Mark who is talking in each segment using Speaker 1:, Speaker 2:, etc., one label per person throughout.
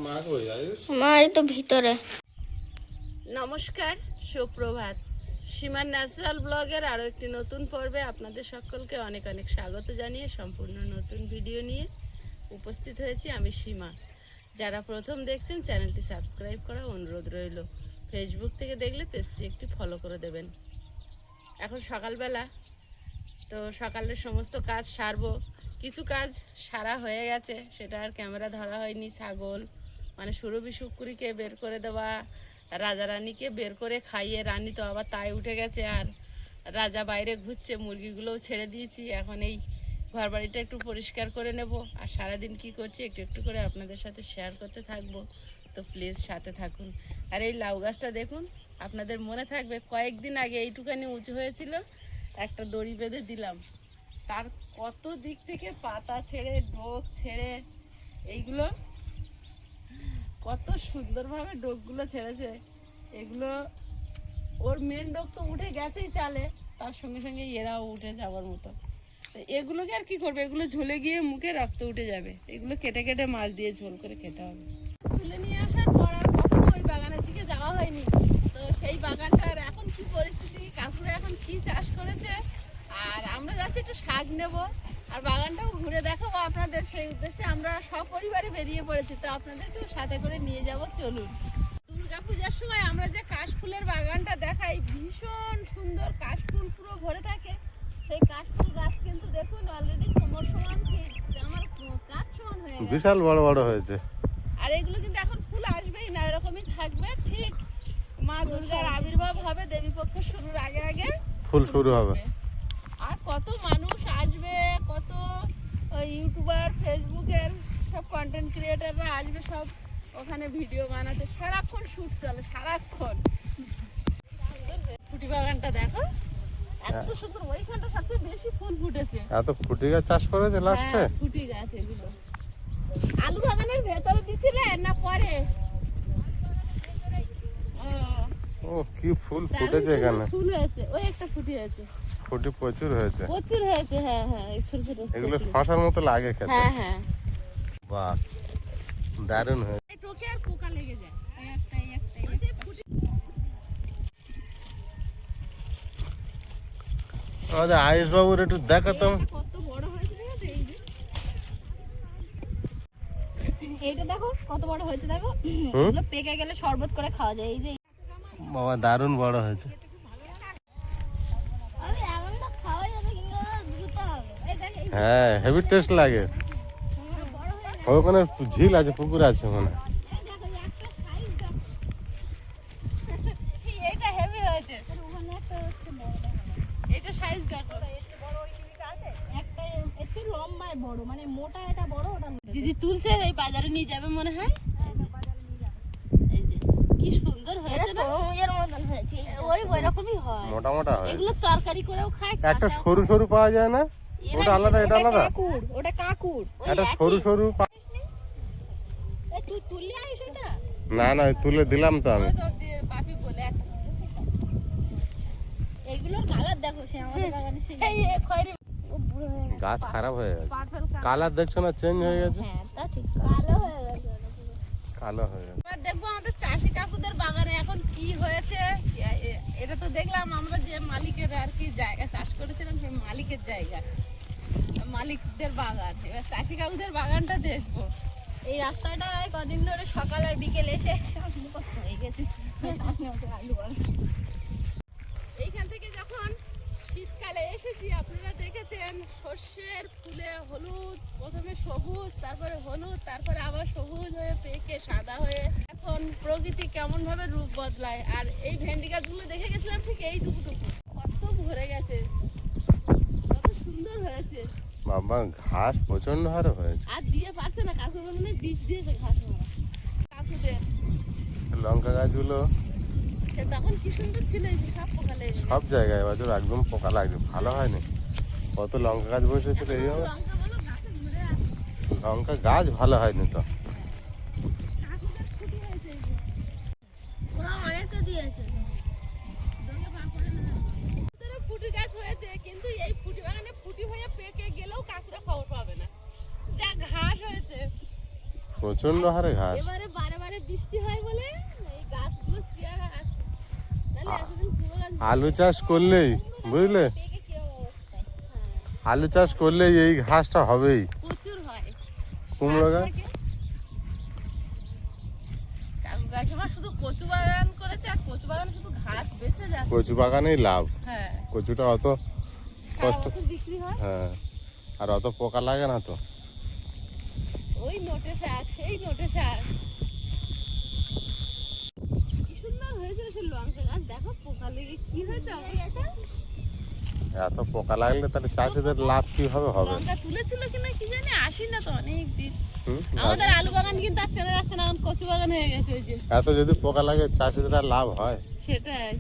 Speaker 1: মা এই তো ভিতরে।
Speaker 2: নমস্কার, সুপ্রভাত। সীমার ন্যাচারাল ব্লগের আরও একটি নতুন পর্বে আপনাদের সকলকে অনেক অনেক স্বাগত জানিয়ে সম্পূর্ণ নতুন ভিডিও নিয়ে উপস্থিত হয়েছি আমি সীমা। যারা প্রথম দেখছেন চ্যানেলটি সাবস্ক্রাইব করার অনুরোধ রইল। ফেসবুক থেকে দেখলে পেজটি একটি ফলো করে দেবেন। এখন সকালবেলা, তো সকালের সমস্ত কাজ সারবো। কিছু কাজ সারা হয়ে গেছে, সেটা আর ক্যামেরা ধরা হয়নি। ছাগল মানে সুরভি শুকুরিকে বের করে দেওয়া, রাজা রানীকে বের করে খাইয়ে, রানী তো আবার তাই উঠে গেছে, আর রাজা বাইরে ঘুরছে। মুরগিগুলোও ছেড়ে দিয়েছি। এখন এই ঘর বাড়িটা একটু পরিষ্কার করে নেব, আর সারাদিন কি করছি একটু একটু করে আপনাদের সাথে শেয়ার করতে থাকবো। তো প্লিজ সাথে থাকুন। আর এই লাউ গাছটা দেখুন, আপনাদের মনে থাকবে কয়েকদিন আগে এইটুখানি উঁচু হয়েছিল, একটা দড়ি বেঁধে দিলাম। তার কত দিক থেকে পাতা ছেড়ে, ডোক ছেড়ে, এইগুলো কত সুন্দরভাবে ডোকগুলো ছেড়েছে। এগুলো ওর মেন ডোক তো উঠে গেছেই চালে, তার সঙ্গে সঙ্গে এরাও উঠে যাওয়ার মতো। এগুলোকে আর কি করবে, এগুলো ঝুলে গিয়ে মুখে রক্ত উঠে যাবে। এগুলো কেটে কেটে মাছ দিয়ে ঝোল করে খেতে হবে। তুলে নিয়ে আসার পর আর কখনো ওই বাগানের দিকে যাওয়া হয়নি। তো সেই বাগানটার এখন কি পরিস্থিতি, কাকুরা এখন কি চাষ করেছে, আর আমরা যাচ্ছি একটু শাক নেব, আর বাগানটাও ঘুরে দেখাবো আপনাদের। সেই উদ্দেশ্যে আমরা সপরিবারে বেরিয়ে পড়েছি। তো আপনাদেরকেও সাথে করে নিয়ে যাব, চলুন। দুর্গা পূজার সময় আমরা যে কাশফুলের বাগানটা দেখাই, ভীষণ সুন্দর কাশফুল পুরো ভরে থাকে। সেই কাশফুল গাছ কিন্তু দেখুন অলরেডি কোমর সমান, আমার কাজ সমান হয়ে গেছে,
Speaker 3: বিশাল বড় বড় হয়েছে।
Speaker 2: আর এগুলো কিন্তু এখন ফুল আসবেই না, এরকমই থাকবে। ঠিক মা দুর্গার আবির্ভাব হবে, দেবী পক্ষ শুরুর আগে আগে
Speaker 3: ফুল শুরু হবে।
Speaker 2: আর কত মানুষ আসবে, কত ইউটিউবার, ফেসবুকের সব কন্টেন্ট ক্রিয়েটাররা আসবে, সব ওখানে ভিডিও বানাতে। সারাক্ষণ শুট চলে, সারাক্ষণ। ফুটি বাগানটা দেখো, এত সুন্দর। ওইখানটা সবচেয়ে বেশি ফুল ফুটেছে।
Speaker 3: এত ফুটি গাছ চাষ করেছে লাস্টে।
Speaker 2: ফুটি গাছ এগুলো। আলু বাগানের ভেতরে দিছিলে না পরে?
Speaker 3: ও কি ফুল ফুটেছে এখানে।
Speaker 2: ফুল হয়েছে, ওই একটা ফুটি হয়েছে।
Speaker 3: ফুটি প্রচুর হয়েছে,
Speaker 2: প্রচুর হয়েছে। হ্যাঁ হ্যাঁ, এই ছোট ছোট
Speaker 3: এগুলো শশার মতো লাগে খেতে।
Speaker 2: হ্যাঁ হ্যাঁ,
Speaker 3: বাহ, দারুণ হয়েছে।
Speaker 2: এই টোকে আর পোকা লেগে যায়।
Speaker 3: আমাদের আয়ুষ বাবুর একটু দেখাতাম।
Speaker 2: কত বড় হয়েছে দেখো, এই যে এইটা দেখো কত বড় হয়েছে, দেখো। এগুলো পেকে গেলে শরবত করে খাওয়া যায়। এই যে
Speaker 3: বাবা, দারুণ বড় হয়েছে। হ্যাঁ, হেভি টেস্ট লাগে। ওখানে ঝিল আছে, পুকুর আছে মনে হয়।
Speaker 2: এইটা হেভি হয়েছে, এটা সাইজ দেখো। একটা একটু লম্বায় বড়, মানে মোটা এটা বড়, ওটা দিদি তুলছে, এই বাজারে নিয়ে যাবে মনে হয়। এই যে কি সুন্দর হয়েছে না, এর মতন হয়েছে। ওই রকমই হয়,
Speaker 3: মোটা মোটা হয়।
Speaker 2: এগুলো তরকারি করেও খায়।
Speaker 3: একটা সরু সরু পাওয়া যায় না, ওটা আলাদা, এটা আলাদা।
Speaker 2: কাকুর, ওটা কাকুর।
Speaker 3: একটা সরু সরু
Speaker 2: তুই তুললি আইস ওটা?
Speaker 3: না না, তুলে দিলাম তো আমি।
Speaker 2: পাপি বলে এগুলোর কালার দেখো, সে আমাদের বাগানে সেই খয়েরি। ও বুড়ো হয়ে গেছে,
Speaker 3: গাছ খারাপ হয়ে গেছে। কালার দেখছো না, চেঞ্জ হয়ে গেছে।
Speaker 2: হ্যাঁ তা ঠিক, কালো হয়ে গেছে,
Speaker 3: কালো হয়ে গেছে।
Speaker 2: এবার দেখবো আমাদের চাষি কাকুদের বাগানে এখন কি হয়েছে। এটা তো দেখলাম আমরা যে মালিকের আর কি জায়গা চাষ করেছিলাম, সেই মালিকের জায়গা, মালিকদের বাগান। এবার চাষি কাকুদের বাগানটা দেখবো। এই রাস্তাটায় কদিন ধরে সকাল আর বিকেল এসে মুখস্থ হয়ে গেছে। এইখান থেকে যখন শীতকালে এসেছি, আপনারা দেখেছেন সর্ষের ফুলে হলুদ, প্রথমে সবুজ, তারপরে হলুদ, তারপরে আবার সবুজ হয়ে পেকে সাদা হয়ে এখন প্রকৃতি কেমন ভাবে রূপ বদলায়। আর এই ভেন্ডি গাছগুলো দেখে গেছিলাম ঠিক এইটুকু, কত ভরে গেছে, কত সুন্দর হয়েছে।
Speaker 3: বাবা, ঘাস প্রচন্ড হারে হয়েছে।
Speaker 2: আর দিয়ে পারছে না, কাকু মানে বিষ দিয়েছে ঘাস মারা কাকুদের।
Speaker 3: লঙ্কা গাছগুলো
Speaker 2: সে তখন কি সুন্দর ছিল, এই যে সব পোকা লেগে গেছে।
Speaker 3: সব জায়গায় এবছর একদম পোকা লাগছে, ভালো হয়নি। কত লঙ্কা গাছ বসেছিল এই অবস্থা।
Speaker 2: লঙ্কা বলো, গাছে ধরে আছে।
Speaker 3: লঙ্কা গাছ ভালো হয়নি তো।
Speaker 2: কাকুদের ফুটি হয়েছে, এই যে ওরা অনেকটা দিয়েছে। দোকে পা পড়ে না, ওদের ফুটি গাছ হয়েছে, কিন্তু এই ফুটি বাগানে ফুটি হয়ে পেকে গেলেও কাকুরা খবর পাবে না, যা ঘাস হয়েছে।
Speaker 3: প্রচন্ড হারে ঘাস।
Speaker 2: এবারে
Speaker 3: আলু চাষ করলেই বুঝলে, আলু চাষ করলেই এই ঘাসটা হবেই।
Speaker 2: প্রচুর হয়
Speaker 3: কুমড়ো গাছ,
Speaker 2: কাকু কাকিমা শুধু কচু বাগান করেছে, আর কচু বাগানে শুধু ঘাস বেঁচে যাচ্ছে।
Speaker 3: কচু বাগানেই লাভ।
Speaker 2: হ্যাঁ,
Speaker 3: কচুটা অত
Speaker 2: সারা
Speaker 3: কষ্ট,
Speaker 2: বছর বিক্রি হয়।
Speaker 3: হ্যাঁ, আর অত পোকা লাগে না তো।
Speaker 2: ওই নোটে শাক, সেই নোটে শাক কি সুন্দর হয়েছিল সে লঙ্কা গাছ। দেখো পোকা লেগে কি হয়েছে অবস্থা।
Speaker 3: এত পোকা লাগলে তাহলে চাষিদের লাভ কিভাবে হবে?
Speaker 2: লঙ্কা তুলেছিল কিনা কি জানি, আসি না তো অনেক দিন।
Speaker 3: হুম?
Speaker 2: আমাদের আলু বাগান কিন্তু আর চেনা যাচ্ছে না, এখন কচু বাগান হয়ে গেছে। ওই যে
Speaker 3: এত যদি পোকা লাগে চাষিদের আর লাভ হয়?
Speaker 2: সেটাই।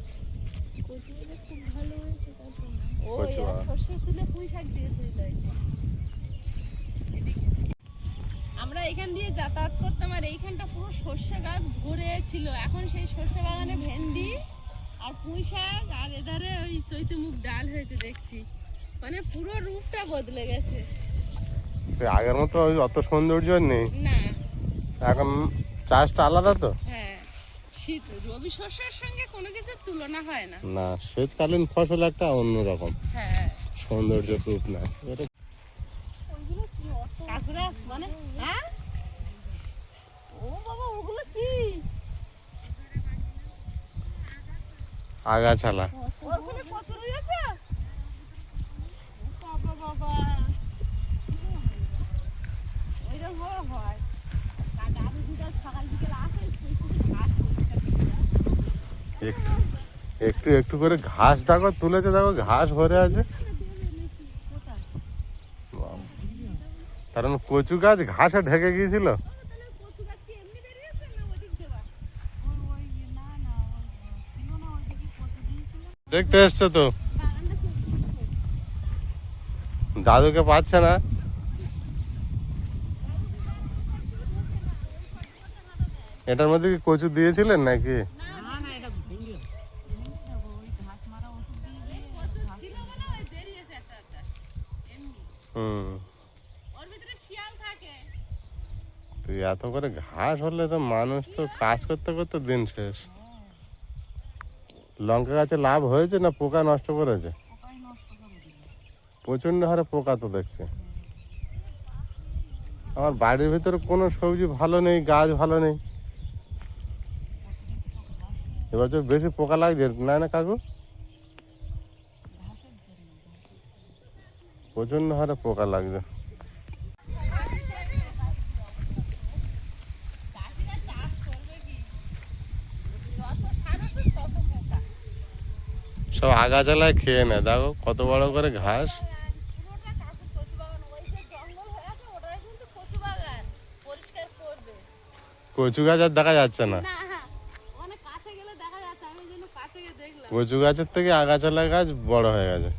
Speaker 2: কচু বাগান খুব ভালো হয়েছে তার জন্য। ও
Speaker 3: কচু
Speaker 2: এরা
Speaker 3: বাগান।
Speaker 2: সর্ষে তুলে পুঁই শাক দিয়েছিল এদিকে। আমরা এখান দিয়ে যাতায়াত করতাম, আর এইখানটা পুরো সর্ষে গাছ ভরে ছিল। এখন সেই সর্ষে বাগানে ভেন্ডি আর পুঁই শাক, আর এধারে ওই চৈতে মুগ ডাল হয়েছে দেখছি। মানে পুরো রূপটা বদলে গেছে।
Speaker 3: সে আগের মতো ওই অত সৌন্দর্য নেই
Speaker 2: না,
Speaker 3: এখন, চাষটা আলাদা তো।
Speaker 2: হ্যাঁ, শীত রবি শস্যের সঙ্গে কোনো কিছুর তুলনা হয় না।
Speaker 3: না, শীতকালীন ফসল একটা অন্যরকম
Speaker 2: হ্যাঁ,
Speaker 3: সৌন্দর্য রূপ না।
Speaker 2: কাকুরা মানে হ্যাঁ, ও বাবা ওগুলো কি?
Speaker 3: আগাছালা।
Speaker 2: ওর ফলে কচুর হয়েছে? বাবা বাবা, ওইরকম হয়। আর দাদু দিদা সকাল বিকেল আসে, শুধু ঘাস পরিষ্কার করে দেয়।
Speaker 3: একটু একটু করে ঘাস দেখো তুলেছে, দেখো ঘাস ভরে আছে।
Speaker 2: কোথায়?
Speaker 3: কারণ কচু গাছ ঘাসে ঢেকে গিয়েছিল।
Speaker 2: তাহলে কচু গাছ কি এমনি বেরিয়েছে না ওদিক দেওয়া? না না, ছিল না ওইদিকে কচু দিয়েছিল।
Speaker 3: দেখতে এসছে তো,
Speaker 2: বাগানটা খুব সুন্দর।
Speaker 3: দাদুকে পাচ্ছে না। এটার মধ্যে কি কচু দিয়েছিলেন নাকি? হুম, তুই এত করে ঘাস হলে তো মানুষ তো কাজ করতে করতে দিন শেষ। লঙ্কা গাছে লাভ হয়েছে না পোকা নষ্ট করেছে? প্রচন্ড হারে পোকা তো দেখছে। আমার বাড়ির ভিতরে কোনো সবজি ভালো নেই, গাছ ভালো নেই। এবছর বেশি পোকা লাগছে না না কাকু? প্রচন্ড হারে পোকা লাগছে। সব আগাছালায় খেয়ে নেয়, দেখো কত বড় করে ঘাস। কচু গাছ আর দেখা যাচ্ছে না। কচু গাছের থেকে আগাছালা গাছ বড় হয়ে গেছে।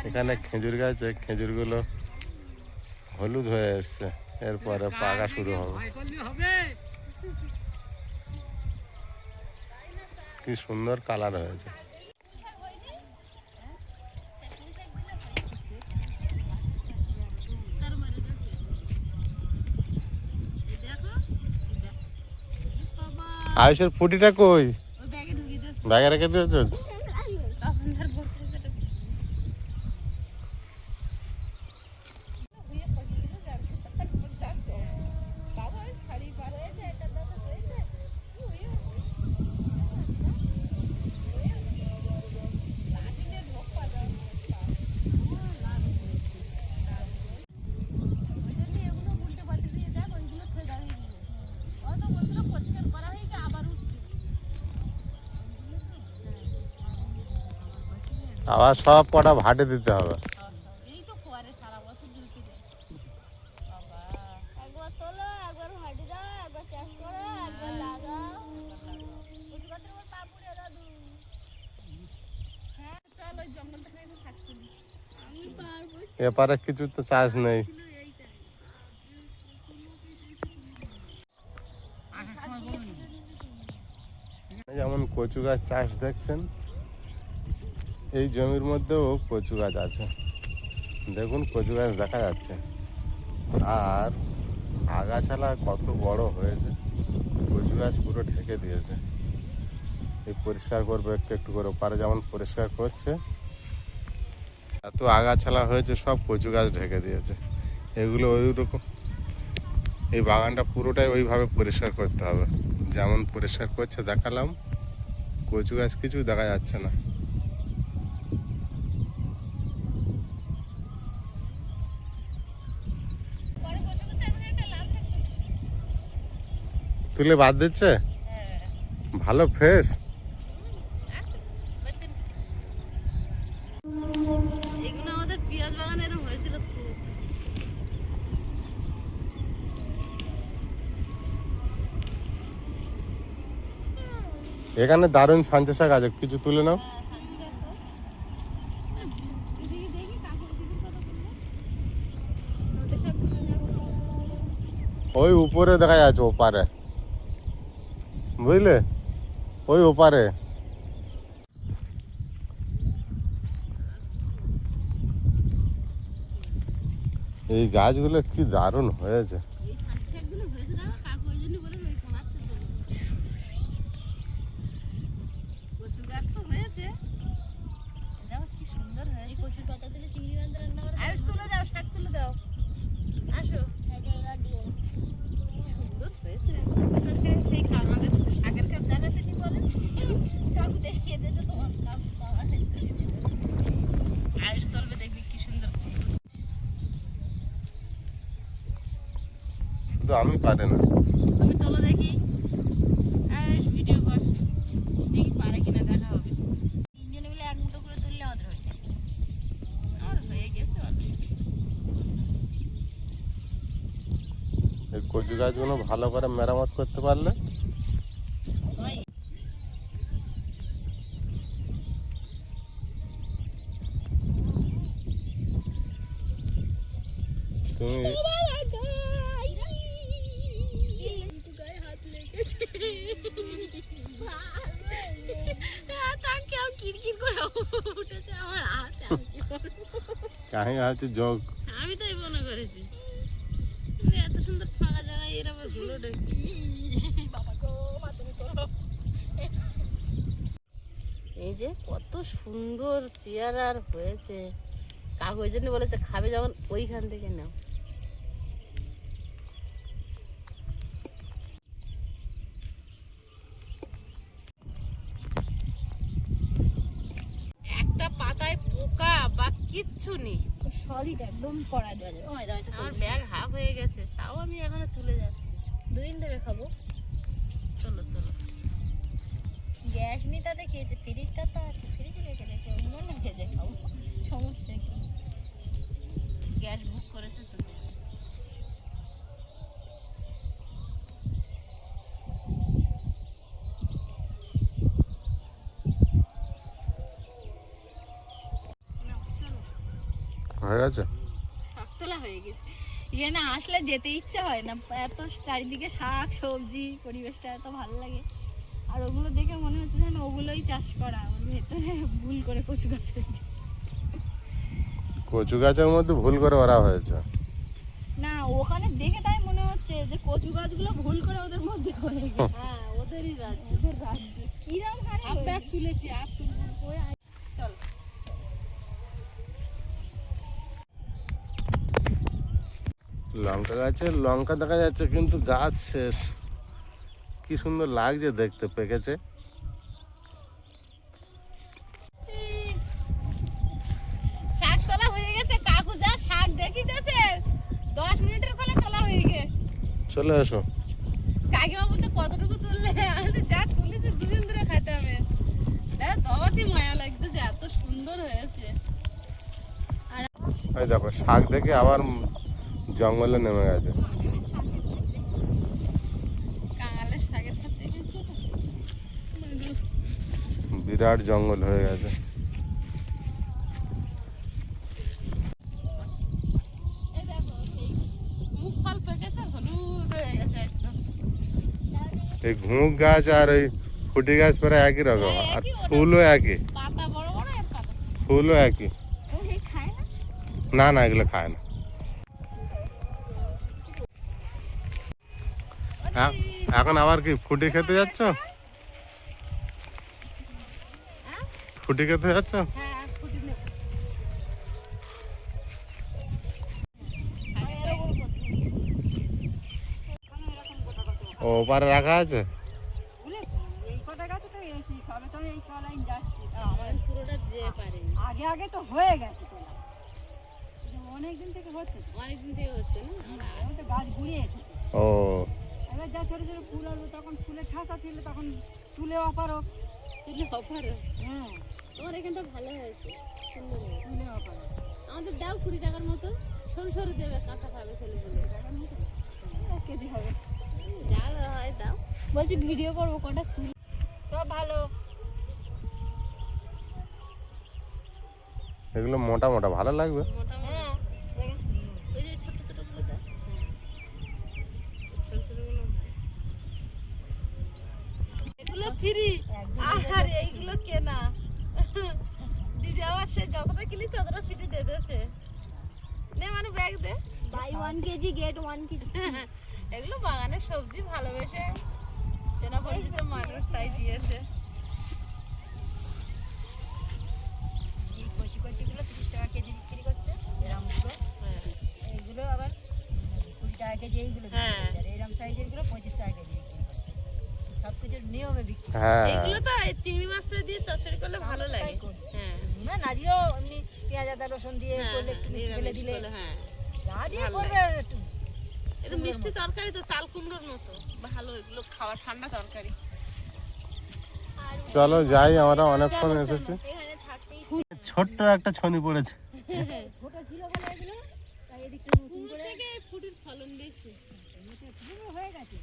Speaker 3: এখানে খেজুর গাছে খেজুরগুলো হলুদ হয়ে এসছে, এরপরে পাকা শুরু হবে। কি সুন্দর কালার হয়েছে। আয়ুষের ফুটিটা কই? ব্যাগে রেখে দিয়েছ? আবার সব কটা ভাটে দিতে হবে। এপারে কিছু তো চাষ নেই। যেমন কচু গাছ চাষ দেখছেন, এই জমির মধ্যেও কচু গাছ আছে। দেখুন কচু গাছ দেখা যাচ্ছে, আর আগাছালা কত বড় হয়েছে। কচু গাছ পুরো ঢেকে দিয়েছে। এই পরিষ্কার করবে একটু একটু করে, ওপারে যেমন পরিষ্কার করছে, এত আগাছালা হয়েছে, সব কচু গাছ ঢেকে দিয়েছে। এগুলো ওই রকম, এই বাগানটা পুরোটাই ওইভাবে পরিষ্কার করতে হবে যেমন পরিষ্কার করছে দেখালাম। কচু গাছ কিছু দেখা যাচ্ছে না। তুলে বাদ দিচ্ছে, ভালো ফ্রেশ।
Speaker 2: এগুলো আমাদের পেঁয়াজ বাগান এরকম হয়েছিল খুব।
Speaker 3: এখানে দারুণ সাঞ্চে শাক আছে, কিছু তুলে নাও। ওই উপরে দেখা যাচ্ছে, ওপারে বুঝলে, ওই ওপারে। এই গাছগুলো কি দারুণ হয়েছে। শুধু আমি পারি না।
Speaker 2: তুমি তোলো দেখি, ভিডিও কর দেখি পারে কিনা, দেখা হবে। তিনজনে মিলে এক মুঠো করে তুললে আমাদের হয়ে যায়। আমার হয়ে গেছে অলরেডি।
Speaker 3: এই কচু গাছগুলো ভালো করে মেরামত করতে পারলে তুমি কাহিনী আছে যোগ।
Speaker 2: আমি তাই মনে করেছি এত সুন্দর ফাঁকা জায়গায় এর আবার ধুলো ঢেকে। এই যে কত সুন্দর চেয়ার আর হয়েছে। কাকু ওই জন্য বলেছে খাবে যখন ওইখান থেকে নাও। একটা পাতায় পোকা বা কিচ্ছু নেই,
Speaker 1: সলিড একদম করা দেওয়া যাবে।
Speaker 2: আমার ব্যাগ হাফ হয়ে গেছে, তাও আমি এখানে তুলে যাচ্ছি।
Speaker 1: 2 দিন ধরে খাবো।
Speaker 2: চলো চলো।
Speaker 1: গ্যাস নিতে খেয়েছে, ফ্রিজটা তো আছে, ফ্রিজে রেখে রেখে মনে ভেজে খাবো, সমস্যা কি?
Speaker 2: গ্যাস বুক করেছে তো।
Speaker 3: হয়ে গেছে,
Speaker 1: শাকতলা হয়ে গেছে। এখানে আসলে যেতে ইচ্ছা হয় না, এত চারিদিকে শাক সবজি, পরিবেশটা এত ভালো লাগে। আর ওগুলো দেখে মনে হচ্ছে যেন ওগুলোই চাষ করা, ওর ভেতরে ভুল করে কচু গাছ হয়ে গেছে।
Speaker 3: কচু গাছের মধ্যে ভুল করে ওরা হয়েছে
Speaker 1: না, ওখানে দেখে তাই মনে হচ্ছে যে কচু গাছগুলো ভুল করে ওদের মধ্যে হয়ে গেছে।
Speaker 2: হ্যাঁ, ওদেরই রাজ্য।
Speaker 1: ওদের রাজ্য কিরম হারে
Speaker 2: আপ ব্যাগ তুলেছি, আপ তুলবো। চল।
Speaker 3: লঙ্কা গাছে লঙ্কা দেখা যাচ্ছে, কিন্তু গাছ শেষ। কি সুন্দর লাগছে দেখতে, পেকেছে।
Speaker 2: শাক তোলা হয়ে গেছে, কাকু যা শাক দেখিতেছে 10 মিনিটের ফলে তোলা হয়ে গেছে।
Speaker 3: চলে এসো।
Speaker 2: কাকিমা বলতে কতটুকু তুললে, আমি যা তুলেছি 2 দিন ধরে খাইতে হবে। দেখ তবাতি মায়া লাগতেছে, এত সুন্দর হয়েছে।
Speaker 3: এই দেখো শাক দেখে আবার জঙ্গলে নেমে গেছে।
Speaker 2: কাঙালের শাকের খাতে গেছে তো।
Speaker 3: বিরাট জঙ্গল হয়ে গেছে।
Speaker 2: এই দেখো মুখ ফল পেকেছে, হলুদ হয়ে গেছে একদম।
Speaker 3: এই ঘুমুক গাছ আর ওই ফুটি গাছ প্রায় একই রকম,
Speaker 1: হ্যাঁ,
Speaker 3: আর
Speaker 1: একই ওটা।
Speaker 3: ফুলও একই,
Speaker 1: পাতা বড় বড় আর পাতা ছোট।
Speaker 3: ফুলও একই।
Speaker 1: ওই যে খায় না?
Speaker 3: না না, এগুলো খায় না। এখন আবার কি ফুটি খেতে যাচ্ছ? ফুটি খেতে যাচ্ছ?
Speaker 1: হ্যাঁ, ফুটি নেব।
Speaker 3: ও ওপারে রাখা আছে।
Speaker 4: এই কটা গাছে তো এই সবে তো এই কলাইন যাচ্ছে
Speaker 2: আমাদের পুরোটা যেতে পারেনি,
Speaker 4: আগে আগে তো হয়ে গেছে তোলা, অনেক দিন থেকে হচ্ছে তো।
Speaker 2: অনেকদিন থেকে হচ্ছে না।
Speaker 4: এখন তো গাছ গুড়িয়ে এসেছে,
Speaker 3: ও
Speaker 4: এবার যা ছোট ছোট ফুল আসবে তখন ফুলের ঠাসা ছিল তখন তুলে অপারক।
Speaker 2: তুলে অফার,
Speaker 4: হ্যাঁ
Speaker 2: তোমার এখানটা ভালো হয়েছে, সুন্দর হয়েছে।
Speaker 4: তুলে অপারক
Speaker 2: আমাদের দাও 20 টাকার মতো, সরু সরু দেবে, কাঁচা খাবে ছেলে বলে।
Speaker 4: কেজি হবে,
Speaker 2: যা হয় দাও।
Speaker 1: বলছি ভিডিও করবো, কটা তুল।
Speaker 4: সব ভালো।
Speaker 3: এগুলো মোটা মোটা ভালো লাগবে।
Speaker 2: মোটা মোটা,
Speaker 4: হ্যাঁ দেখেছি।
Speaker 2: ওই যে ছোট ছোট গুলো দাও। ছোট ছোট গুলো এগুলো ফ্রি, আর এইগুলো কেনা। দিদি আবার সে যতটা কিনিস ততটা ফ্রি দিয়ে দিয়েছে। নে মানে ব্যাগ দে।
Speaker 1: Buy 1 kg get 1 kg.
Speaker 2: এগুলো বাগানের সবজি ভালোবেসে চেনা পরিচিত মানুষ তাই দিয়েছে।
Speaker 4: এই কচি কচিগুলো 30 টাকা কেজি বিক্রি করছে, এরমগুলো এইগুলো আবার 20 টাকা কেজি, এইগুলো বিক্রি
Speaker 2: হ্যাঁ।
Speaker 4: করছে। আর এরম সাইজের গুলো 25 টাকা কেজি বিক্রি করছে। সব কিছুর নিয়মে বিক্রি।
Speaker 3: হ্যাঁ
Speaker 2: এগুলো তো এই চিংড়ি মাছটা দিয়ে চচ্চড়ি করলে ভালো লাগে।
Speaker 4: তাই করি।
Speaker 2: হ্যাঁ
Speaker 4: না নাজিও এমনি পেঁয়াজ আদা রসুন দিয়ে
Speaker 2: হ্যাঁ,
Speaker 4: করলে একটু মিষ্টি ফেলে
Speaker 2: নিরামিষ
Speaker 4: দিলে
Speaker 2: করলে, হ্যাঁ
Speaker 4: যা দিয়ে
Speaker 2: ভালো
Speaker 4: করবে একটু
Speaker 2: এটা মিষ্টি তরকারি তো, চাল কুমড়োর মতো ভালো, এগুলো খাওয়া ঠান্ডা তরকারি।
Speaker 3: চলো যাই, আমরা অনেকক্ষণ এসেছি।
Speaker 1: এখানে থাকতেই
Speaker 3: ছোট্ট একটা ছনি পড়েছে।
Speaker 4: ছোট ছিল বলে এগুলো, তাই এদিকটা নতুন
Speaker 2: কুমড়ো
Speaker 4: করে
Speaker 2: থেকে ফুটির ফলন বেশি।
Speaker 4: পুরো হয়ে গেছে।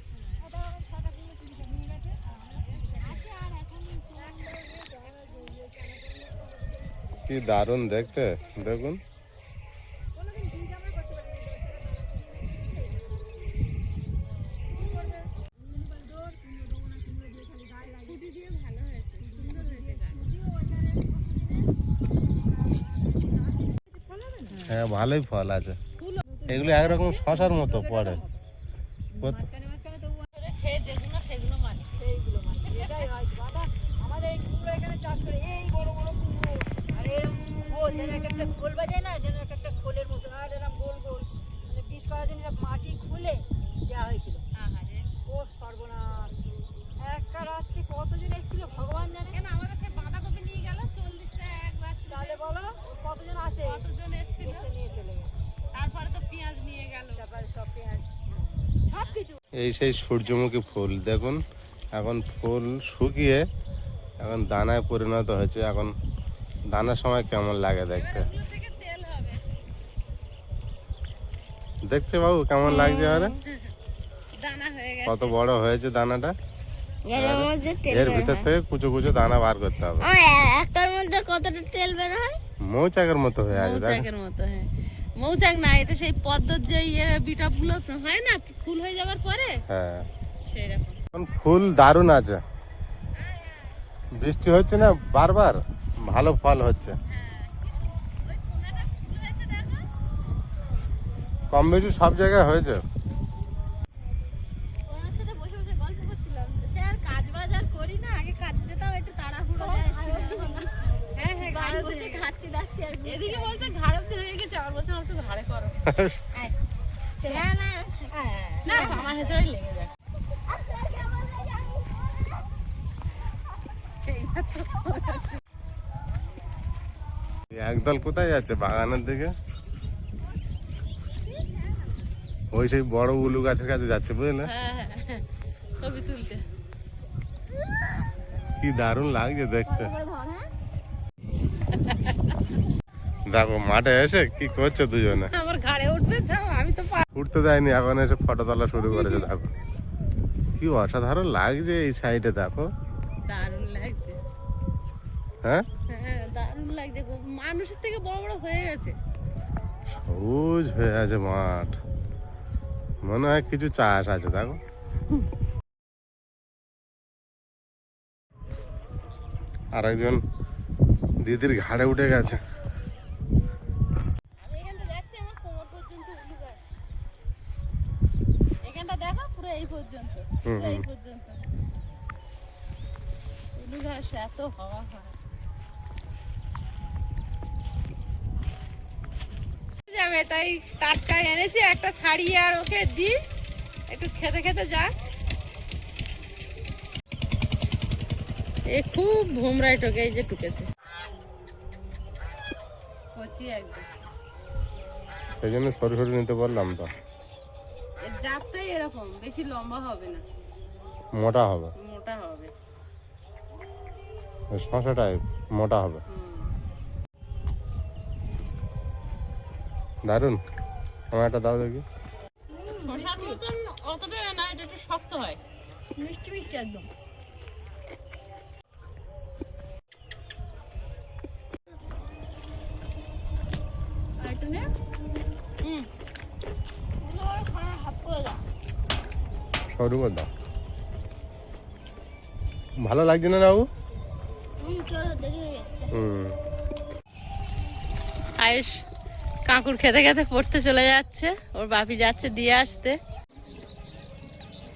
Speaker 4: ওটা আবার ছটা কুমড়ো তুলে নিয়ে গেছে, আর আমরা
Speaker 1: আছে। আর এখন
Speaker 3: কি দারুণ দেখতে, দেখুন।
Speaker 4: কোনোদিন চিন্তা আমরা করতে পারিনি।
Speaker 2: ফুটি দিয়ে ভালো হয়েছে, সুন্দর হয়েছে গাছ।
Speaker 3: হ্যাঁ ভালোই ফল আছে। এগুলো একরকম শশার মতো পড়ে।
Speaker 4: মাঝখানে মাঝখানে তো
Speaker 2: খেয়ে যেগুলো সেগুলো মানে
Speaker 4: এইগুলো মানে এটাই হয় বাবা, আমাদের এই কুমড়ো এখানে চাষ করে এই বড় বড় কুমড়ো, আর এরকম গোল যেন এক একটা খোল বাজায় না, যেন এক একটা খোলের মতো, আর এরকম গোল গোল মানে পিস করার জন্য মাটি খুলে দেওয়া হয়েছিল। ও সর্বনাশ, একটা রাত্রি কতজন এসেছিল ভগবান জানে।
Speaker 2: কেন আমাদের সে বাঁধাকপি নিয়ে গেল 40 টাকা এক বাক্স।
Speaker 4: তাহলে বলো কতজন আছে,
Speaker 2: কতজন এসেছিল,
Speaker 4: এসে নিয়ে চলে গেছে।
Speaker 2: তারপরে তো পেঁয়াজ নিয়ে গেল।
Speaker 4: তারপরে সব পেঁয়াজ সব কিছু।
Speaker 3: এই সেই সূর্যমুখী ফুল দেখুন, এখন ফুল শুকিয়ে এখন দানায় পরিণত হয়েছে। এখন দানার সময় কেমন লাগে দেখতে,
Speaker 2: এগুলো থেকে তেল হবে।
Speaker 3: দেখছে বাবু কেমন লাগছে? আরে
Speaker 2: দানা হয়ে গেছে।
Speaker 3: কত বড় হয়েছে দানাটা।
Speaker 1: এর মধ্যে তেল
Speaker 3: এর ভিতর থেকে কুচো কুচো দানা বার করতে হবে।
Speaker 1: একটার মধ্যে কতটা তেল বের হয়?
Speaker 3: মৌচাকের মতো হয়ে আছে দেখো।
Speaker 2: মৌচাকের মতো, হ্যাঁ মৌচাক না, এটা সেই পদ্মর যে বিটা ফুল হয় না, ফুল হয়ে যাওয়ার পরে
Speaker 3: হ্যাঁ
Speaker 2: সেই রকম।
Speaker 3: এখন ফুল দারুণ আছে, বৃষ্টি হচ্ছে না বারবার, ভালো ফল হচ্ছে।
Speaker 2: ওই কোনাটা ফুল হয়েছে দেখো।
Speaker 3: কম বেশি সব জায়গায় হয়েছে।
Speaker 1: ওনার সাথে বসে বসে গল্প করছিলাম, সে আর কাজ বাজ আর করি না, আগে কাজে যেতাম, একটু তাড়াহুড়ো যাচ্ছিল।
Speaker 2: হ্যাঁ হ্যাঁ
Speaker 1: বাড়ি বসে খাচ্ছি দাচ্ছি আর
Speaker 2: এদিকে বলছে ঘাড় অব্দি হয়ে গেছে, আর বলছে আমার একটু ঘাড়ে করো।
Speaker 1: না না
Speaker 2: না আমার হেঁচড়াই লেগে যায়।
Speaker 3: একদল কোথায় যাচ্ছে? বাগানের দিকে। ওই সেই বড় উলু গাছের কাছে যাচ্ছে, বুঝলে?
Speaker 2: হ্যাঁ হ্যাঁ, ছবি তুলতে।
Speaker 3: কি দারুণ লাগছে দেখতে।
Speaker 1: ধর হ্যাঁ।
Speaker 3: দেখো মাঠে এসে কি করছে দুজনে।
Speaker 2: আমার ঘাড়ে উঠবে তো, আমি তো
Speaker 3: উঠতে দেয়নি, এখন এসে ফটো তোলা শুরু করেছে। দেখো কি অসাধারণ লাগছে এই সাইডে, দেখো।
Speaker 2: দারুণ লাগছে।
Speaker 3: হ্যাঁ
Speaker 2: হ্যাঁ দারুণ লাগছে, মানুষের থেকে বড় বড় হয়ে গেছে।
Speaker 3: সবুজ হয়ে আছে মাঠ, মনে হয় কিছু চাষ আছে। দেখো আর একজন দিদির ঘাড়ে উঠে গেছে।
Speaker 1: আমি এখানটা যাচ্ছি আমার কোমর পর্যন্ত উলু গাছ। এখানটা দেখো পুরো এই পর্যন্ত, পুরো এই পর্যন্ত উলু ঘাস, এত হাওয়া হয়। যাবে তাই টাটকা এনেছি একটা, ছাড়িয়ে আর ওকে দি একটু খেতে খেতে যাক। এ খুব ভোমরাই টোকে, এই যে টুকেছে কচি একদম।
Speaker 3: সেই জন্য সরু সরু নিতে বললাম তো,
Speaker 1: এর জাতটাই এরকম, বেশি লম্বা হবে না,
Speaker 3: মোটা হবে,
Speaker 1: মোটা হবে।
Speaker 3: শশা টাইপ মোটা হবে। দারুন, আমার একটা দাও দেখি।
Speaker 1: শশার মতন অতটা না, এটা একটু শক্ত হয়, মিষ্টি মিষ্টি একদম। আর একটু নে। হাফ করে দাও।
Speaker 3: সরু করে দাও। ভালো লাগছে না বাবু?
Speaker 1: চলো দেরি হয়ে যাচ্ছে।
Speaker 2: আয়ুষ কাঁকুর খেতে খেতে পড়তে চলে যাচ্ছে, ওর বাপি যাচ্ছে দিয়ে আসতে।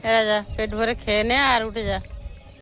Speaker 2: এরা যা পেট ভরে খেয়ে নে আর উঠে যা।